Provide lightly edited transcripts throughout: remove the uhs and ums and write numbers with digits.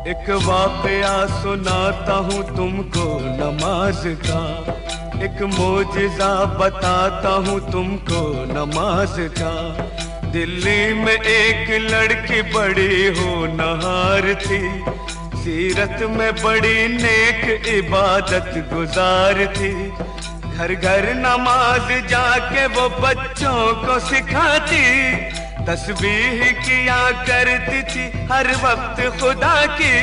एक वाकया सुनाता हूँ तुमको नमाज का, एक मोजिज़ा बताता हूँ तुमको नमाज का। दिल्ली में एक लड़की बड़ी होनहार थी, सीरत में बड़ी नेक इबादत गुजार थी। घर घर नमाज जाके वो बच्चों को सिखाती, तस्बीह किया करती थी हर वक्त खुदा की।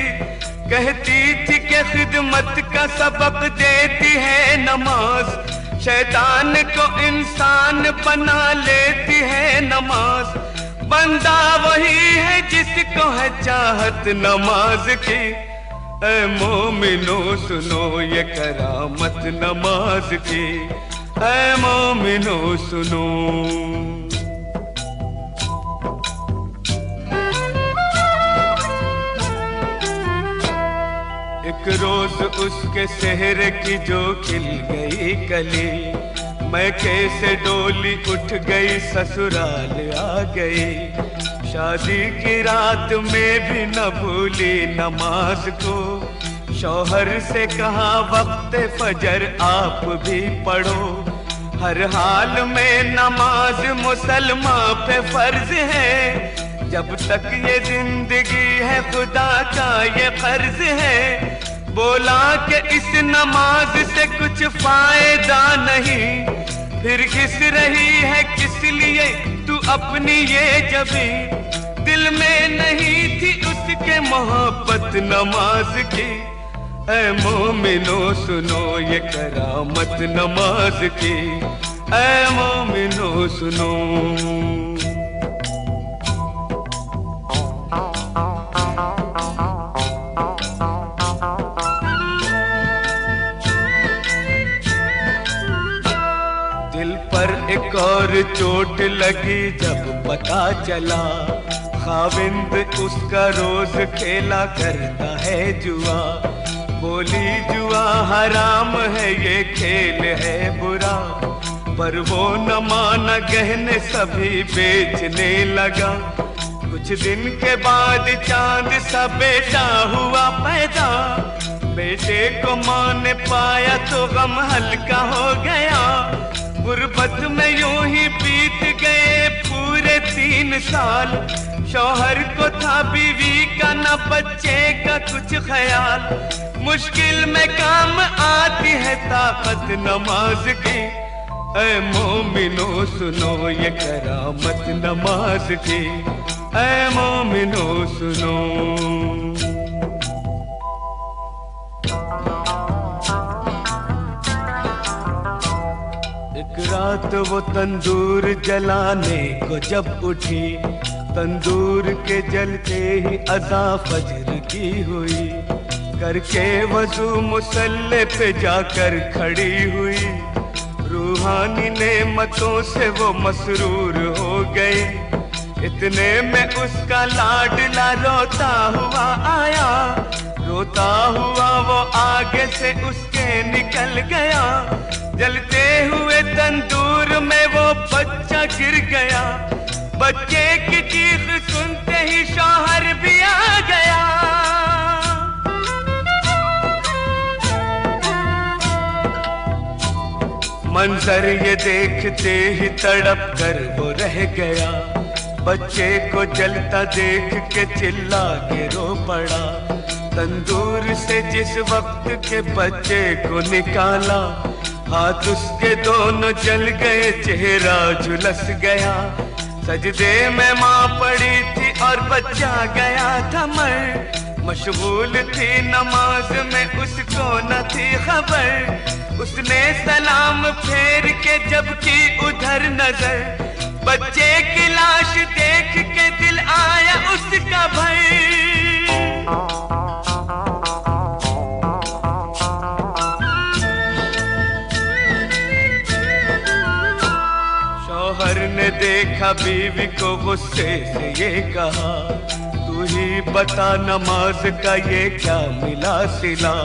कहती थी कि खिदमत का सबक देती है नमाज, शैतान को इंसान बना लेती है नमाज। बंदा वही है जिसको है चाहत नमाज की। ऐ मोमिनो सुनो ये करामत नमाज की, ऐ मोमिनो सुनो। एक रोज उसके सेहरे की जो खिल गई कली, मैं कैसे डोली उठ गई ससुराल आ गई। शादी की रात में भी न भूली नमाज को, शौहर से कहा वक्त फजर आप भी पढ़ो। हर हाल में नमाज मुसलमान पे फर्ज है, जब तक ये जिंदगी है खुदा का ये फर्ज है। बोला कि इस नमाज से कुछ फायदा नहीं, फिर घिस रही है किस लिए तू अपनी ये जबी। दिल में नहीं थी उसके मोहब्बत नमाज की। ऐ मोमिनो सुनो ये करामत नमाज की, ऐ मोमिनो सुनो। दिल पर एक और चोट लगी जब पता चला, खाविंद उसका रोज खेला करता है जुआ। बोली जुआ हराम है ये खेल है बुरा, पर वो न माना गहने सभी बेचने लगा। कुछ दिन के बाद चांद सा बेटा हुआ पैदा, बेटे को माँ ने पाया तो गम हल्का हो गया। गुर्बत में यूं ही बीत गए पूरे 3 साल, शौहर को था बीवी का न बच्चे का कुछ ख्याल। मुश्किल में काम आती है ताकत नमाज की, ऐ मोमिनो सुनो ये करामत नमाज की, ऐ मोमिनो सुनो। एक रात वो तंदूर जलाने को जब उठी, तंदूर के जलते ही अज़ा फजर की हुई। करके वज़ू मुसल्ले पे जाकर खड़ी हुई, रूहानी नेमतों से वो मसरूर हो गई। इतने में उसका लाडला रोता हुआ आया, रोता हुआ वो आगे से उसके निकल गया। जलते हुए तंदूर में वो बच्चा गिर गया, बच्चे की चीख सुनते ही शौहर भी आ गया। मंजर ये देखते ही तड़प कर वो रह गया, बच्चे को जलता देख के चिल्ला के रो पड़ा। तंदूर से जिस वक्त के बच्चे को निकाला, हाथ उसके दोनों जल गए, चेहरा झुलस गया। सजदे में माँ पड़ी थी और बच्चा गया था मर, मशगूल थी नमाज में उसको न थी खबर। उसने सलाम फेर के जब की उधर नजर, बच्चे की लाश देख के दिल आया उसका भय। शौहर ने देखा बीवी को गुस्से से ये कहा, तू ही बता नमाज का ये क्या मिला सिला।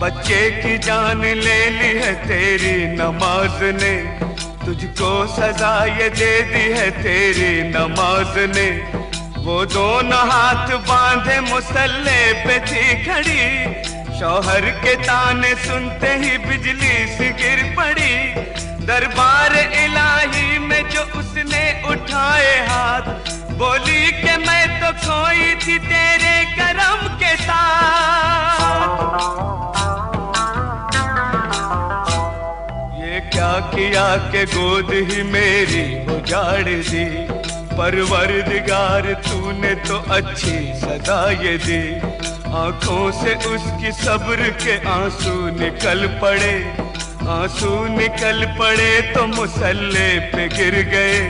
बच्चे की जान ले ली है तेरी नमाज ने, तुझको सजा ये दे दी है तेरी नमाज ने। वो दोनों हाथ बांधे मुसल्ले पे थी खड़ी, शौहर के ताने सुनते ही बिजली सी गिर पड़ी। दरबार इलाही में जो उसने उठाए हाथ, बोली कि मैं तो खोई थी तेरे करम के साथ। ये क्या किया कि गोद ही मेरी उजाड़ दी, परवरदिगार तूने तो अच्छी सदा ये दी। आंखों से उसकी सब्र के आंसू निकल पड़े, आंसू निकल पड़े तो मुसल्ले पे गिर गए।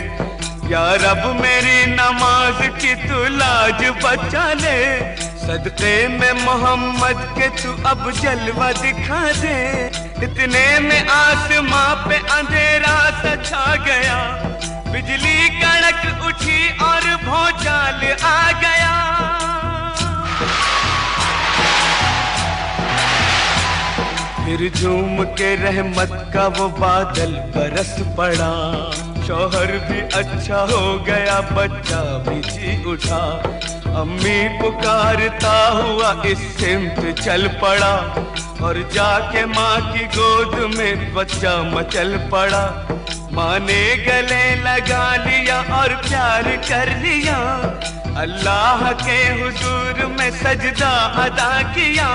या रब मेरी नमाज की तू लाज बचा ले, सदक़े में मोहम्मद के तू अब जलवा दिखा दे। इतने में आसमां पे अंधेरा सा छा गया, बिजली कड़क उठी और भौचाल आ गया। फिर झूम के रहमत का वो बादल बरस पड़ा, शौहर भी अच्छा हो गया, बच्चा भी जी उठा। अम्मी पुकारता हुआ इस सिमत चल पड़ा, और जाके माँ की गोद में बच्चा मचल पड़ा। माँ ने गले लगा लिया और प्यार कर लिया, अल्लाह के हुजूर में सजदा अदा किया।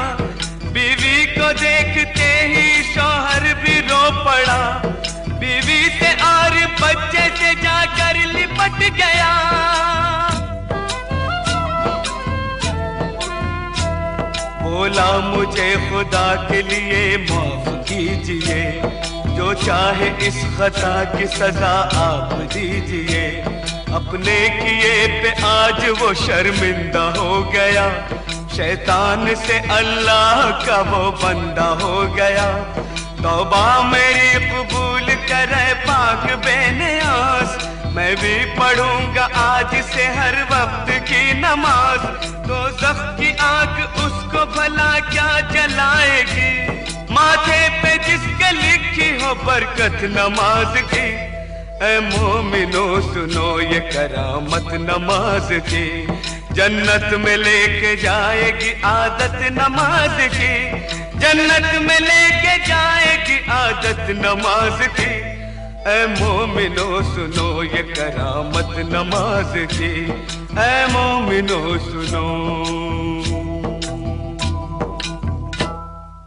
बीवी को देखते ही शौहर भी रो पड़ा, बीवी से और बच्चे से जाकर लिपट गया। बोला मुझे खुदा के लिए माफ कीजिए, जो चाहे इस खता की सजा आप दीजिए। अपने किए पे आज वो शर्मिंदा हो गया, शैतान से अल्लाह का वो बंदा हो गया। तौबा मेरी कबूल करे पाक बेनियाज, मैं भी पढ़ूंगा आज से हर वक्त की नमाज। दोज़ख की आग उसको भला क्या जलाएगी, माथे पे जिसके लिखी हो बरकत नमाज की। ऐ मोमिनो सुनो ये करामत नमाज की, जन्नत में लेके जाएगी आदत नमाज की, जन्नत में लेके जाएगी आदत नमाज की। ऐ मोमिनो सुनो ये करामत नमाज की, ऐ मोमिनो सुनो।